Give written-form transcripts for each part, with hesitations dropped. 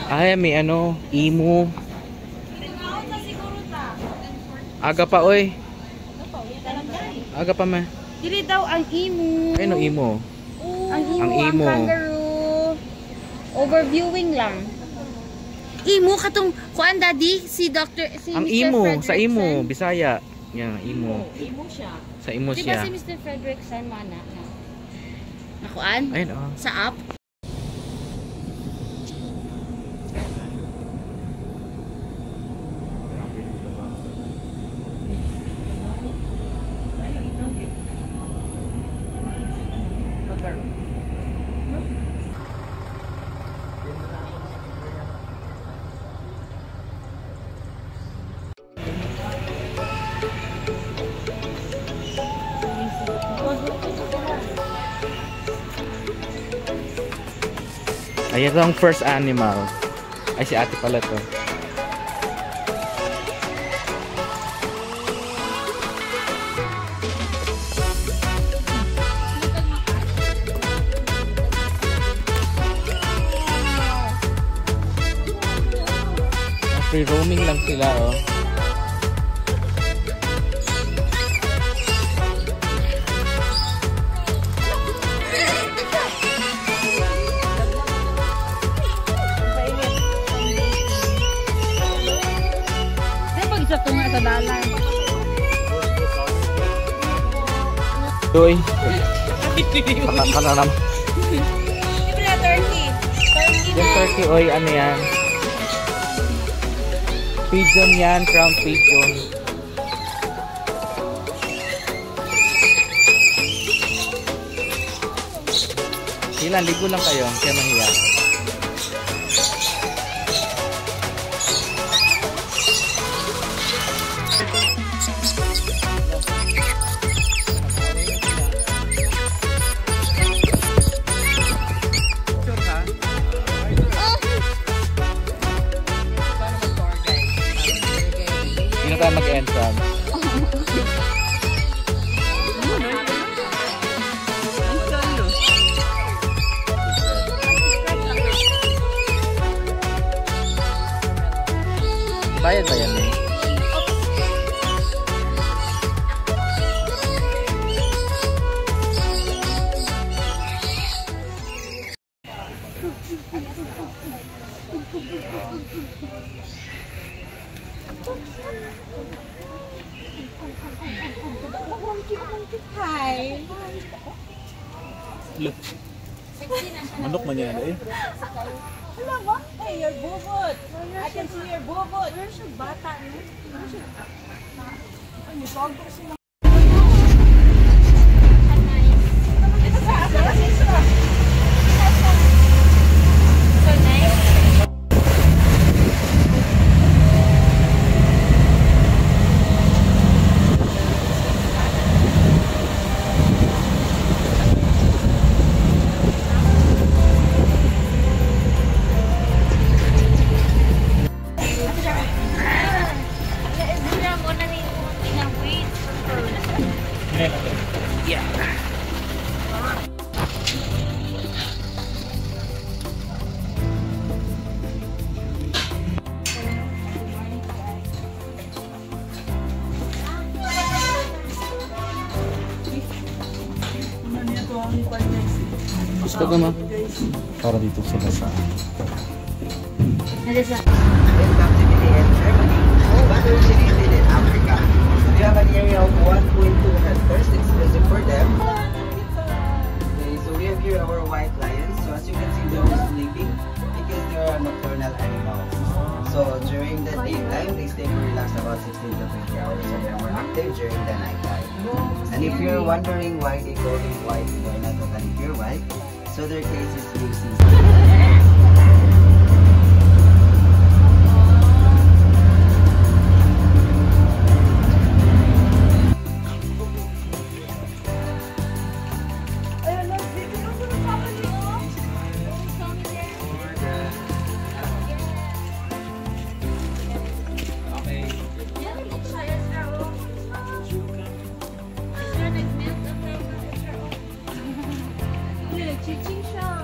Ay, may ano, imo. Aga pa, oy. Aga pa, ma. Dili daw ang imo. Ay, no, imo. Ang imo, ang kangaroo. Overviewing lang. Imo katong kuan daddy si Dr. si Ang Mr. imo, Fredrickson. sa imo, Bisaya. Yan, imo. Imo siya. Sa imo Di ba siya. si Mr. Fredrickson mana na? Nakuan? Ayun, oh. Sa app? Ay, ito ang first animal. Ay, si ate pala to. Free roaming lang sila, oh. Sa dalan. Uy. Kananam. Libre na turkey. Yung turkey, oy, ano yan? Pigeon yan, crown pigeon. Sila, ligo lang kayo. Kaya mahiya. Sino tayo mag-entrance? Bayad ba yan eh? Hi. Look. Manok man yan eh. Hello, what? Hey, your bubot. I can see your bubot. Where's your bata? Where's your... Ay, may bago sila. Yeah. Gusto ko ma. Para dito sila sa... Battery situated in Africa. We have an area of 1.2 hectares exclusive for them. Okay, so we have here our white lions. So as you can see, they're sleeping because they're nocturnal animals. So during the daytime, they stay to relax about 16 to 20 hours, and they're more active during the nighttime. And if you're wondering why they call them white, they're not totally pure white. So their case is Lucy. Chiching siya.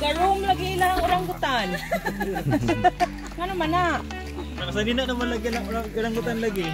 Nagaroom lagi ilang orangutan. Ano man na? Nakasali na naman lagi ng orangutan lagi.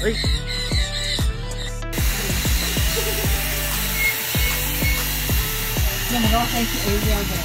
Ay! Yan, magawa kayo si Ariel ba?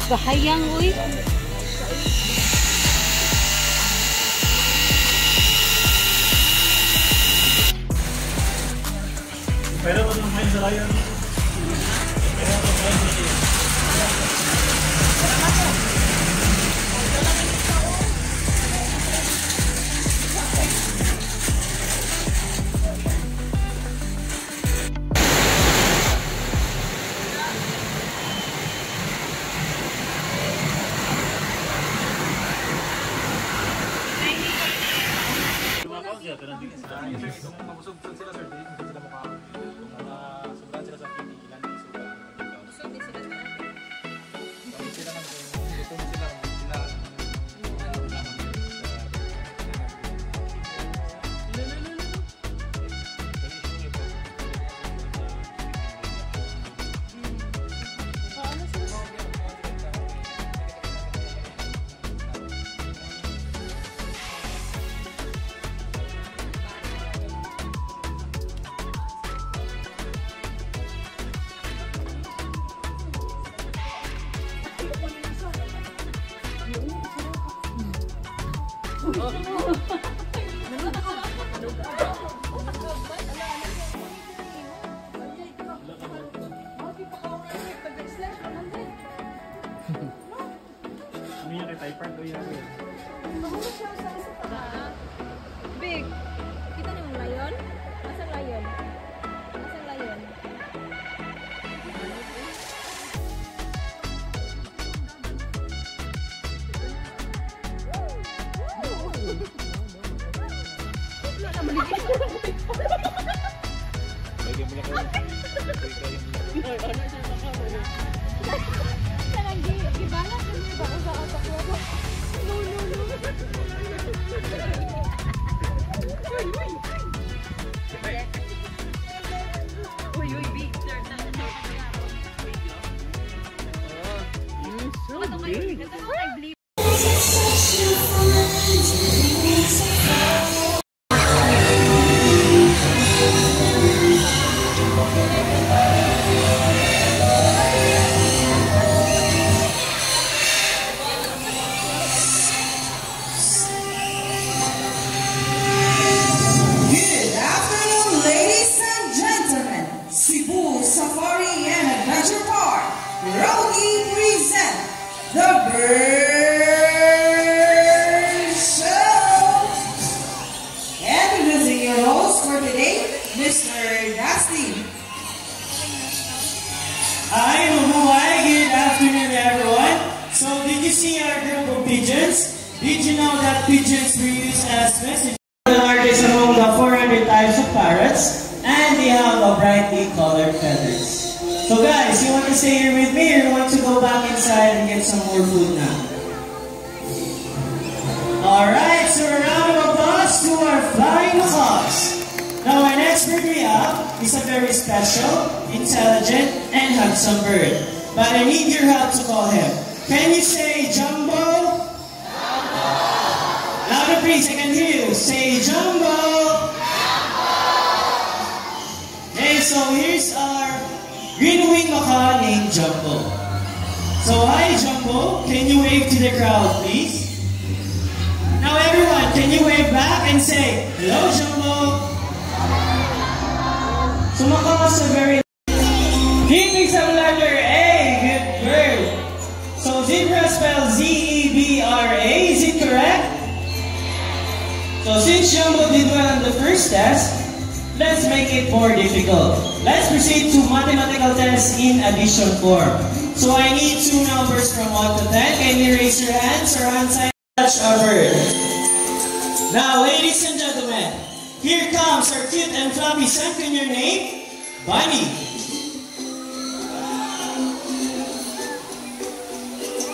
Bahayang, uy. Pero kung naman sa layan. Big, kita niyo yung lion? Asang lion? Asang lion? For today, Mr. Dusty. Hi, mabuhay. Good afternoon, everyone. So, did you see our group of pigeons? Did you know that pigeons were used as messengers? The largest among the 400 types of parrots, and they have a brightly colored feathers. So, guys, you want to stay here with me, or you want to go back inside and get some more food now? Alright, so a round of applause to our flying macaws. Now, our next bird we have is a very special, intelligent, and handsome bird. But I need your help to call him. Can you say Jumbo? Jumbo! Louder please, I can hear you. Say Jumbo! Jumbo! Okay, so here's our green-winged macaw named Jumbo. So hi Jumbo, can you wave to the crowd please? Now everyone, can you wave back and say, hello Jumbo? So macaws are very... Keeping some letter A, good bird. So zebra spelled Z-E-B-R-A, is it correct? So since Jumbo did well on the first test, let's make it more difficult. Let's proceed to mathematical tests in addition form. So I need two numbers from 1 to 10. Can you raise your hands or hand sign? Touch our bird. Now, ladies and gentlemen, here comes our cute and fluffy second-year name, Bunny.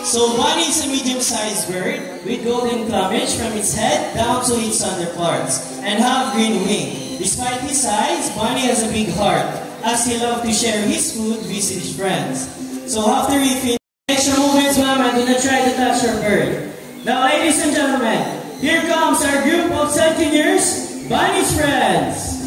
So Bunny is a medium-sized bird with golden plumage from its head down to its underparts and have green wing. Despite his size, Bunny has a big heart as he loves to share his food with his friends. So after we finish extra movements, mama, do not try to touch your bird. Now, ladies and gentlemen, here comes our group of second-years, Bunny's friends.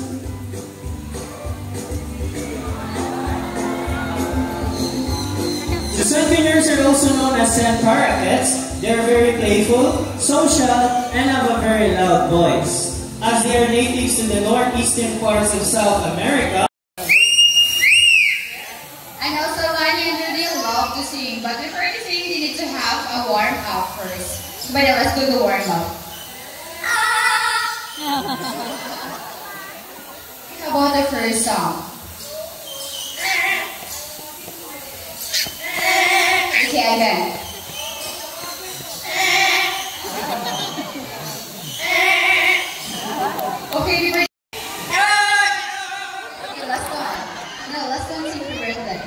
The second-years are also known as sand parakeets. They are very playful, social, and have a very loud voice. As they are natives to the northeastern parts of South America. I know Salvania really love to sing, but before you sing, you need to have a warm-up first. But let's do the warm-up. How about the first song? Okay, again. Okay, we were... Okay, last one. No, last one sing for birthday.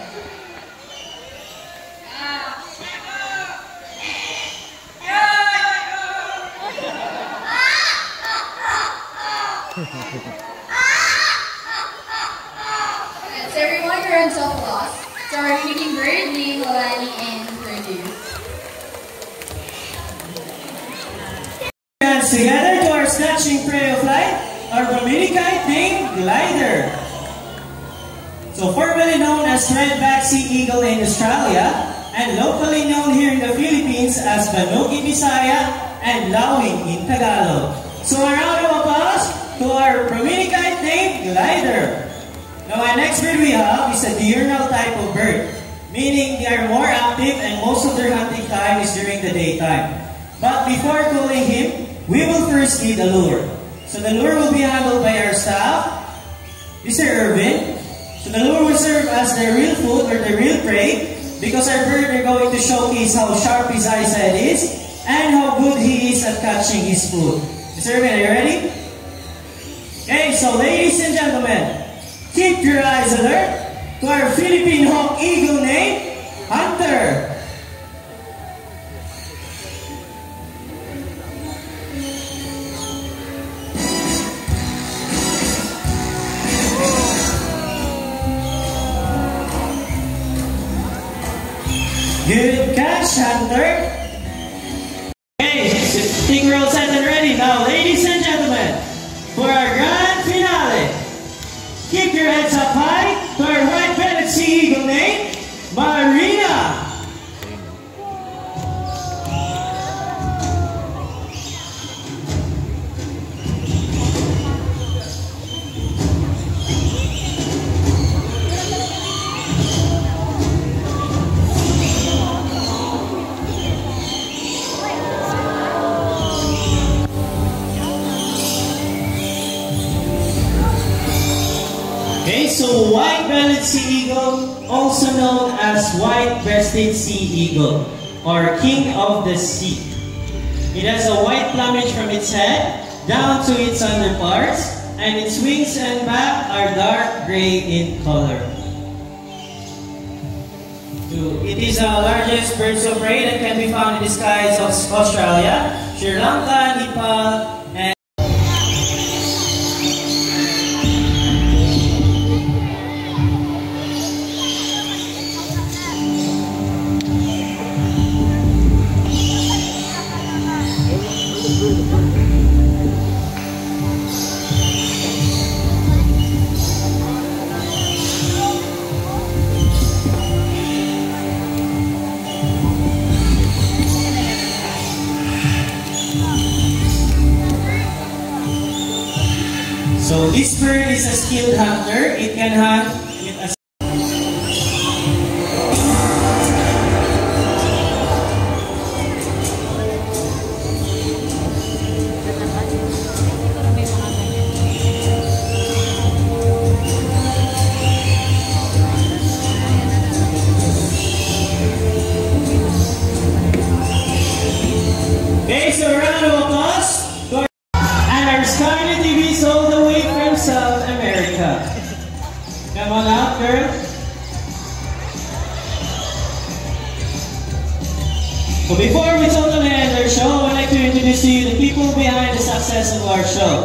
Let's everyone rounds of applause to our meeting bird named Lalani and Purdue. Hands together to our snatching prey of light, our Dominicite named Glider. So formerly known as Redback Sea Eagle in Australia, and locally known here in the Philippines as Banoki Bisaya and Lawing in Tagalog. So a round of applause to our Dominicite named Glider. Now our next bird we have is a diurnal type of bird, meaning they are more active and most of their hunting time is during the daytime. But before calling him, we will first need a lure. So the lure will be handled by our staff, Mr. Irvin. So the lure will serve as the real food or the real prey because our bird are going to showcase how sharp his eyesight is and how good he is at catching his food. Mr. Irvin, are you ready? Okay, so ladies and gentlemen, keep your eyes alert to our Philippine hawk eagle named Hunter. Good catch, Hunter. Okay, think we're all set and ready. Now, ladies and gentlemen, for our grand finale, keep your heads up high to our white-bellied sea eagle named Marina. Okay, so white-bellied sea eagle, also known as white-breasted sea eagle, or king of the sea. It has a white plumage from its head down to its underparts, and its wings and back are dark gray in color. It is the largest bird of prey that can be found in the skies of Australia, Sri Lanka, Nepal, and so this bird is a skilled hunter. It can hunt with a Okay, so a round of applause. And our Scarlet TV is all the way from South America. Come on out, girl. So before we totally end our show, I would like to introduce to you the people behind the success of our show.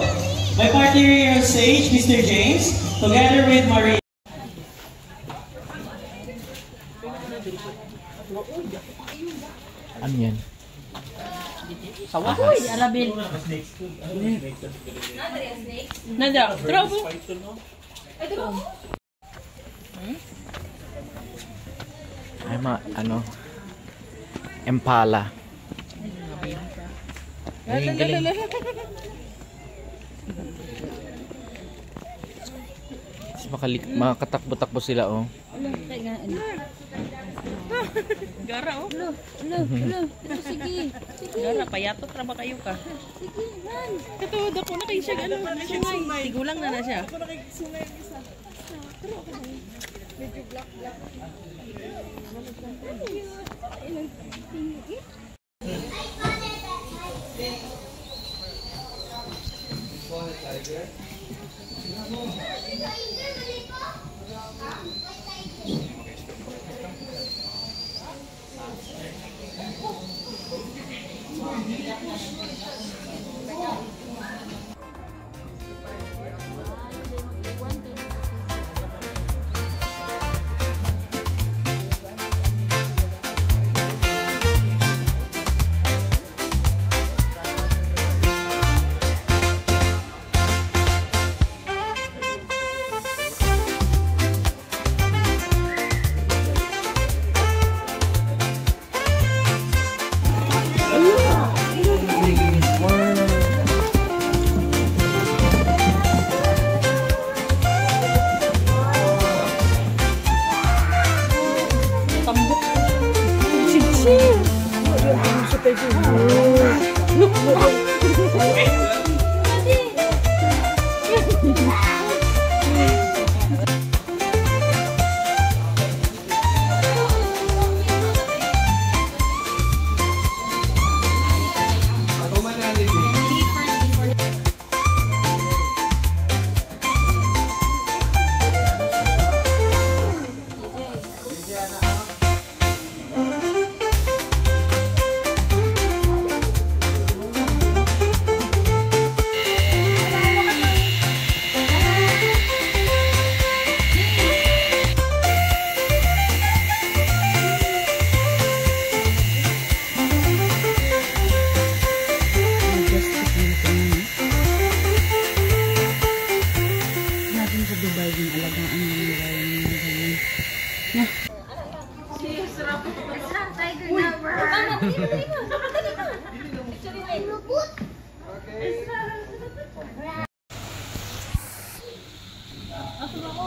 My partner here on stage, Mr. James, together with Maria. Ano yan? Uy, Arabil. Nada, trouble. Ay, Impala. Galing. Makatakbo-takbo sila, oh. Gara, oh. Sige. Gara, payatot na ba kayo ka? Sige, man. Katuod ako na kayo siya, sungay. Tigulang na siya. Ako na kayo sungay isa. Pero ako na. Medyo black.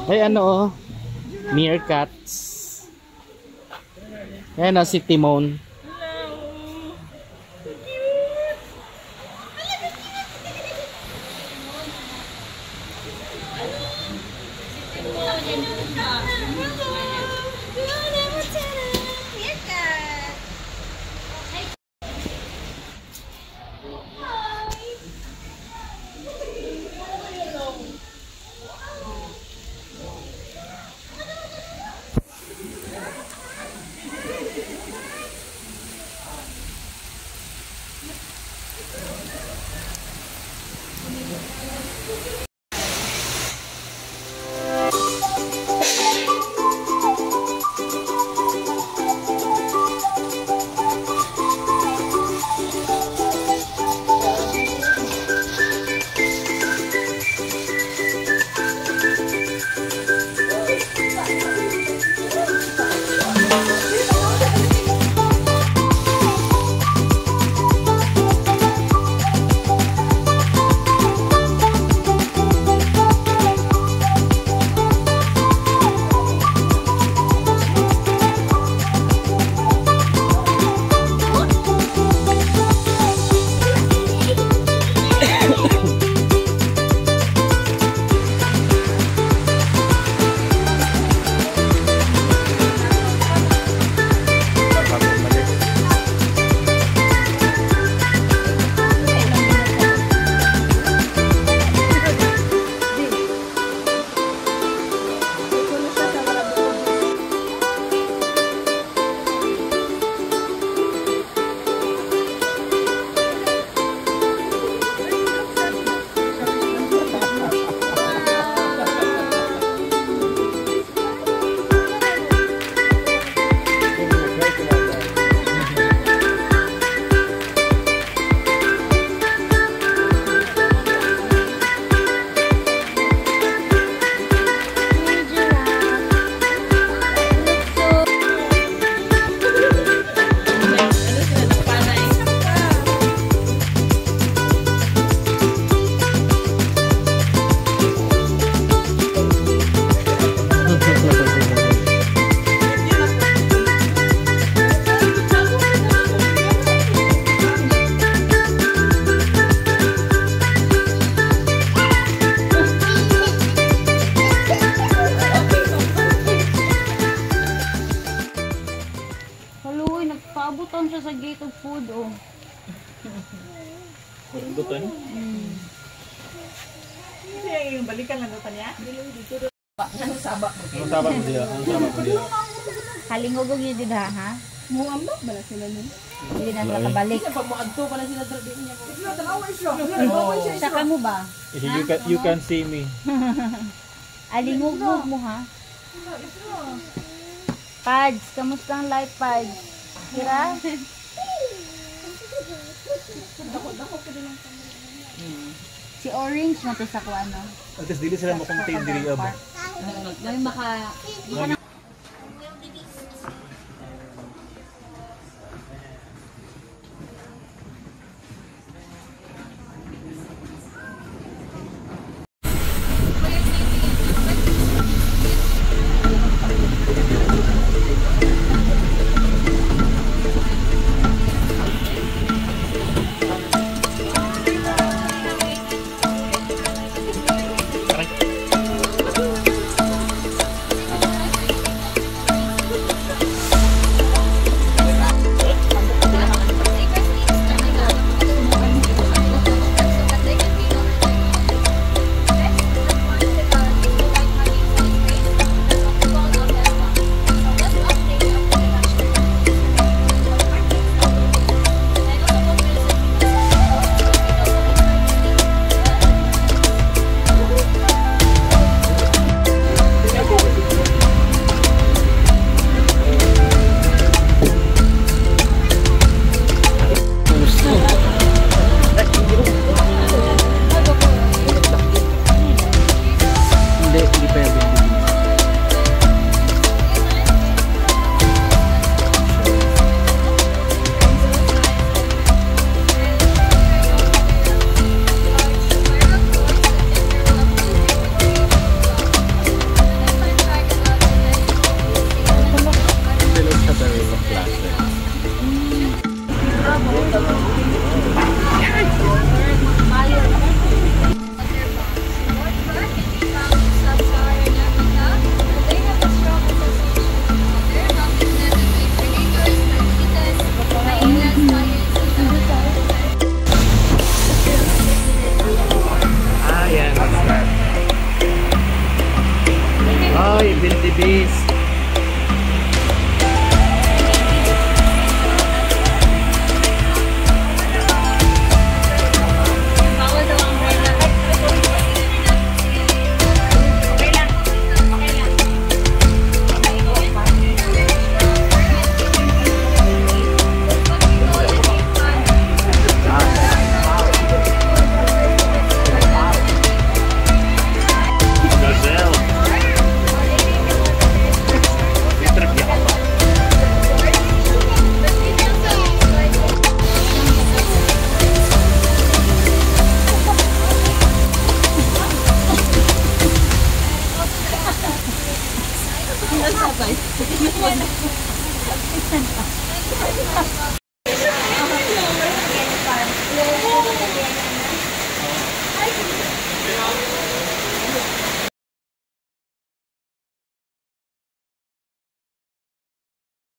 Ay, ano, meerkats. Ayan na si Timon. Nagpaabutan siya sa gate of food, oh. Kurugutan? Hindi yung balikan lang doon niya. Anong sabak mo? Anong sabak mo diya? Anong sabak mo diya? Halingugog yun dito, ha? Muambak ba na sila nun? Hindi na sila kabalik. Kasi pag muadto pa na sila din niya. Saka mo ba? You can see me. Alingugog mo, ha? Pads, kamusta ang life, Pads? Kira? Si Orange na to sa kuano. At least dili sila makontain diri ab. Ngayon maka... Wildebeest.